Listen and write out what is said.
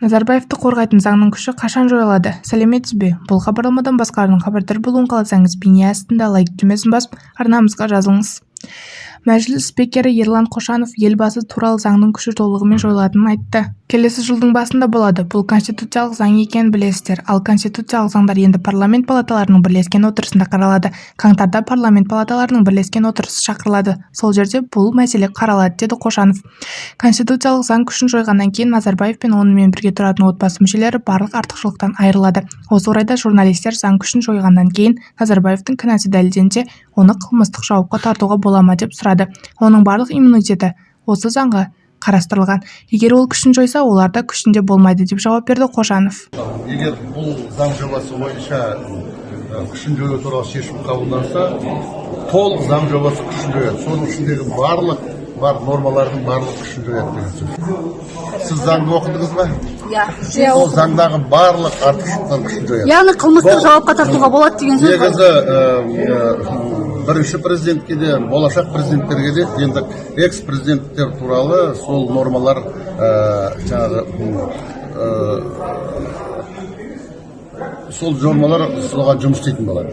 Назарбаевты қорғайтын заңның күші қашан жойылады? Сәлеметсіз бе? Бұл хабарламадан басқалардың хабардар болуын қаласаңыз, бейне астында лайк түймесін басып, арнамызға жазылыңыз. Мәжіліс спикері Ерлан Қошанов елбасы туралы заңның күші толығымен жойылатынын айтты. Келесі жылдың басында болады. Бұл конституциялық заң екенін білесіздер. Ал конституциялық заңдар енді парламент палаталарының бірлескен отырысында қаралады. Қаңтарда парламент палаталарының бірлескен отырысы шақырылады. Сол жерде бұл мәселе қаралады, деді Қошанов. Конституциялық заң күшін жойғаннан кейін Назарбаев пен онымен бірге тұратын отбасы мүшелері барлық артықшылықтан айырылады. Осы орайда журналистер заң күшін жойғаннан кейін Назарбаевтың кінәсі дәлелденсе, оны қылмыстық жауапқа тартуға бола ма деп сұрады. Оның барлық иммунитеті осы заңға қарастырылған. Егер ол күшін жойса, олар да күшінде болмайды деп жауап берді Қошанов. Егер бұл заң жобасы бойынша күшін жою туралы шешім қабылданса, толық заң жобасы күшін жояды. Соның ішіндегі бар нормалардың барлық күшін жояды деген сөз. Сіз заңды оқыдыңыз ба? Иә. Ол заңдағы барлық артықшылықтан күшін жояды. Яғни қылмыстық жауапқа тартуға болады деген сөз. Негізі бірінші президентке де, болашақ президенттерге де, енді экс-президенттер туралы сол нормалар сол нормалар соған жұмыс істейтін болады.